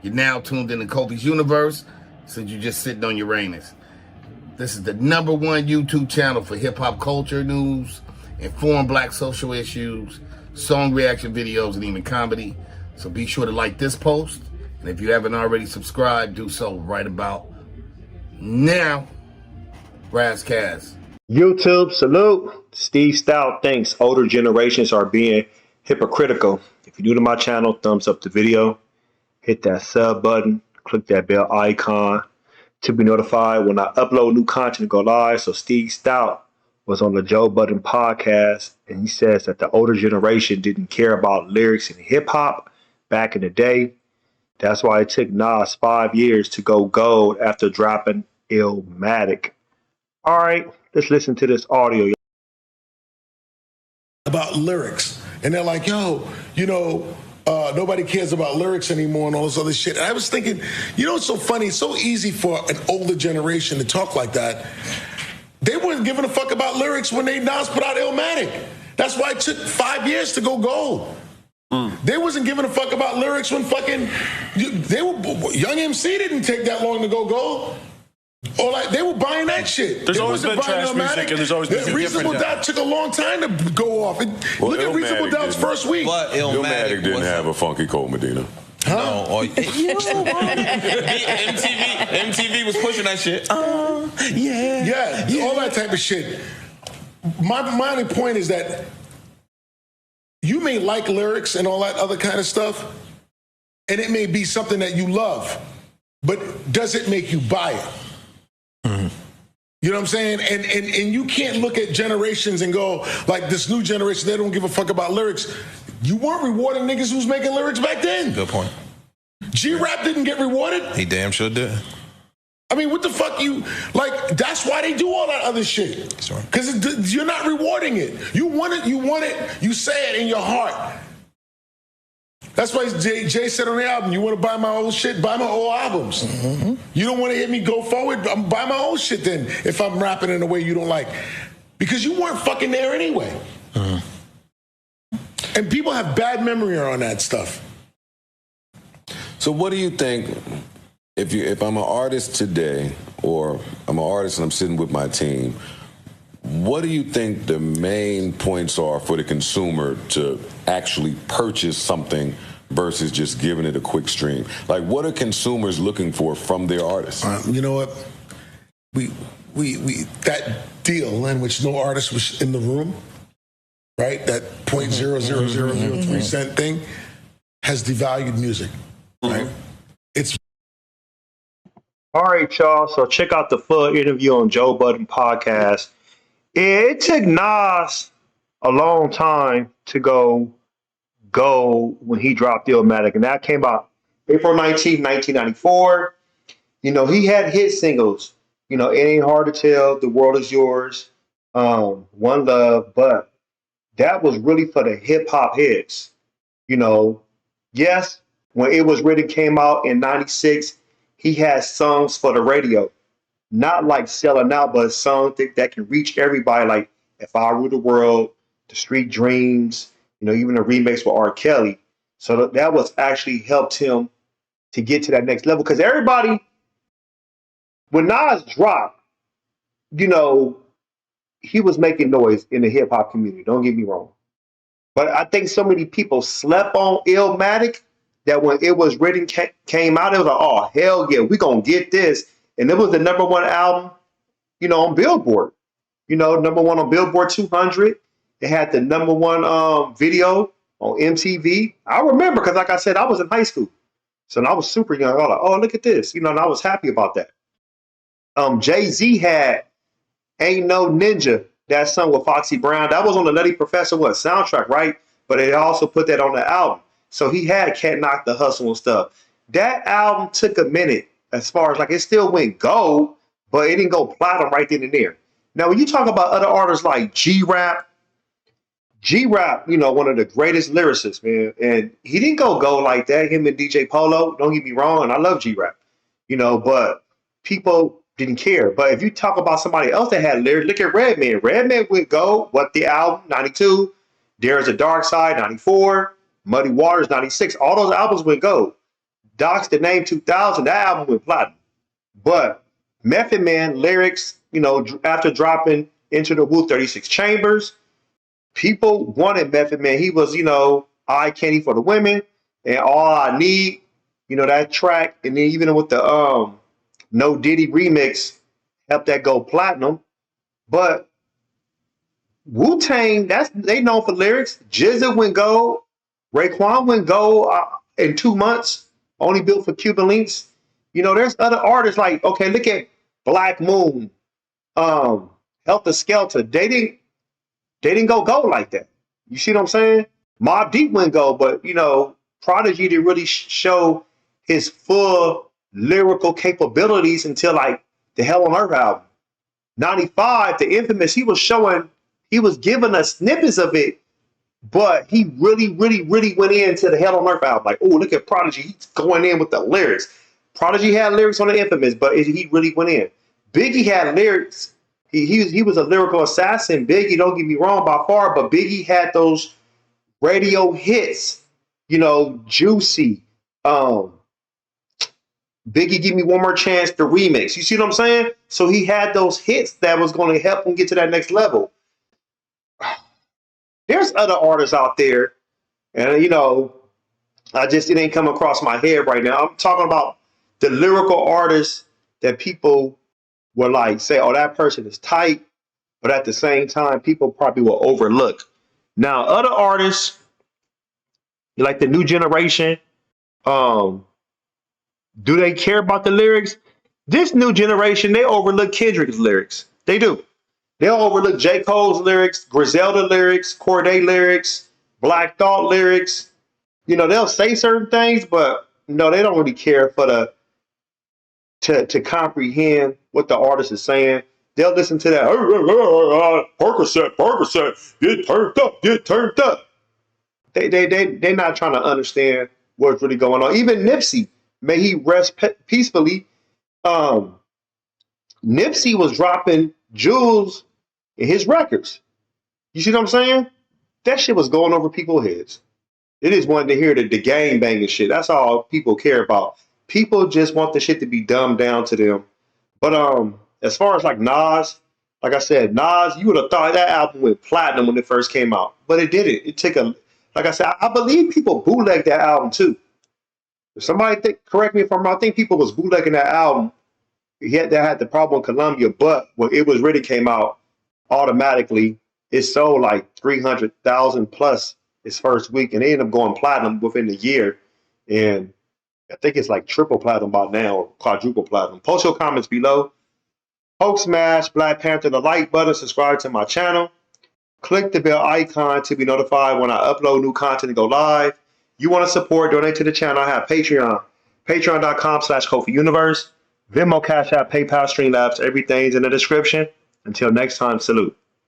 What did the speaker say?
You're now tuned into Kofi's universe, since you're just sitting on Uranus. This is the #1 YouTube channel for hip-hop culture news, informed black social issues, song reaction videos, and even comedy. So be sure to like this post, and if you haven't already subscribed, do so right about now. Razzcast. YouTube, salute. Steve Stoute thinks older generations are being hypocritical. If you're new to my channel, thumbs up the video. Hit that sub button. Click that bell icon to be notified when I upload new content and go live. So Steve Stoute was on the Joe Budden podcast, and he says that the older generation didn't care about lyrics and hip-hop back in the day. That's why it took Nas 5 years to go gold after dropping Illmatic. All right, let's listen to this audio. About lyrics, and they're like, yo, nobody cares about lyrics anymore and all this other shit. And I was thinking, it's so funny, it's so easy for an older generation to talk like that. They weren't giving a fuck about lyrics when Nas put out Illmatic. That's why it took 5 years to go gold. They wasn't giving a fuck about lyrics when Young MC didn't take that long to go gold. Or they were buying that shit. There's always been trash music, and there's always been Reasonable Doubt took a long time to go off. Look at Reasonable Doubt's first week. But Illmatic didn't have a funky Cole Medina. Huh? No, MTV was pushing that shit. Yeah, all that type of shit. My only point is that you may like lyrics and all that other kind of stuff, and it may be something that you love, but does it make you buy it? You know what I'm saying? And you can't look at generations and go, like this new generation, they don't give a fuck about lyrics. You weren't rewarding niggas who was making lyrics back then. Good point. G-Rap didn't get rewarded. He damn sure did. I mean, what the fuck that's why they do all that other shit. Because you're not rewarding it. You want it, you say it in your heart. That's why Jay said on the album, you want to buy my old shit, buy my old albums. You don't want to hear me go forward, buy my old shit then if I'm rapping in a way you don't like. Because you weren't fucking there anyway. And people have bad memory on that stuff. So what do you think, if I'm an artist today, or I'm an artist and I'm sitting with my team, what do you think the main points are for the consumer to actually purchase something versus just giving it a quick stream? Like, what are consumers looking for from their artists? You know what? We that deal in which no artist was in the room, right? That 0.00003 cent thing has devalued music, right? It's All right, y'all. So check out the full interview on Joe Budden podcast. It took Nas a long time to go when he dropped Illmatic, and that came out April 19, 1994. He had hit singles. It Ain't Hard to Tell, The World Is Yours, One Love, but that was really for the hip-hop hits. Yes, when It Was Written came out in 96, he had songs for the radio. Not like selling out, but songs that can reach everybody, like If I Rule the World, The Street Dreams, even a remix with R. Kelly. So that was actually helped him to get to that next level. Because everybody, when Nas dropped, he was making noise in the hip hop community. Don't get me wrong. But I think so many people slept on Illmatic that when It Was Written came out, it was like, oh, hell yeah, we're going to get this. And it was the #1 album, on Billboard. #1 on Billboard 200. It had the #1 video on MTV. I remember because, like I said, I was in high school. So I was super young. I was like, oh, look at this. And I was happy about that. Jay-Z had Ain't No Ninja, that song with Foxy Brown. That was on the Nutty Professor soundtrack, right? But they also put that on the album. So he had Can't Knock the Hustle and stuff. That album took a minute. As far as it still went gold, but it didn't go platinum right then and there. Now, when you talk about other artists like G-Rap, one of the greatest lyricists, man, and he didn't go gold like that. Him and DJ Polo, don't get me wrong, and I love G-Rap, but people didn't care. But if you talk about somebody else that had lyrics, look at Redman. Redman went gold. What the album? 92. There's a Dark Side, 94. Muddy Waters, 96. All those albums went gold. Doc's the name 2000. That album went platinum. But Method Man lyrics, after dropping Into the Wu 36 Chambers, people wanted Method Man. He was, eye candy for the women and All I Need, that track. And then even with the No Diddy remix, helped that go platinum. But Wu-Tang, they known for lyrics. GZA went gold. Raekwon went gold in 2 months, only built for Cuban links. There's other artists like, okay, look at Black Moon, Helter Skelter. They didn't go gold like that. You see what I'm saying? Mobb Deep went gold, but Prodigy didn't really show his full lyrical capabilities until like the Hell on Earth album. 95, the infamous, he was giving us snippets of it, but he really, really, really went into the Hell on Earth album. Like, oh, look at Prodigy. He's going in with the lyrics. Prodigy had lyrics on the infamous, but he really went in. Biggie had lyrics. He was a lyrical assassin. Biggie, don't get me wrong, by far, but Biggie had those radio hits, Juicy. Biggie, Give Me One More Chance, the remix. You see what I'm saying? So he had those hits that was going to help him get to that next level. There's other artists out there, and it ain't come across my head right now. I'm talking about the lyrical artists that people will like say, oh, that person is tight, but at the same time, people probably will overlook. Now, other artists, like the new generation, do they care about the lyrics? This new generation, they overlook Kendrick's lyrics. They do. They'll overlook J. Cole's lyrics, Griselda lyrics, Cordae lyrics, Black Thought lyrics. They'll say certain things, but no, they don't really care for to comprehend what the artist is saying. They'll listen to that Percocet, get turned up. They're not trying to understand what's really going on. Even Nipsey, may he rest peacefully. Nipsey was dropping jewels in his records. You see what I'm saying? That shit was going over people's heads. They just wanted to hear the gang banging shit. That's all people care about. People just want the shit to be dumbed down to them. But as far as like Nas, like I said, Nas, you would have thought that album went platinum when it first came out, but it didn't. It took like I said, I believe people bootlegged that album too. If somebody correct me if I'm wrong, I think people was bootlegging that album. That had the problem in Colombia, but when it was really came out, automatically it sold like 300,000 plus its first week, and they ended up going platinum within a year. And I think it's like triple platinum by now, or quadruple platinum. Post your comments below. Hope smash Black Panther the like button, subscribe to my channel. Click the bell icon to be notified when I upload new content and go live. You want to support, donate to the channel, I have Patreon. Patreon.com/KofiUniverse. Venmo, CashApp, PayPal, Streamlabs, everything's in the description. Until next time, salute.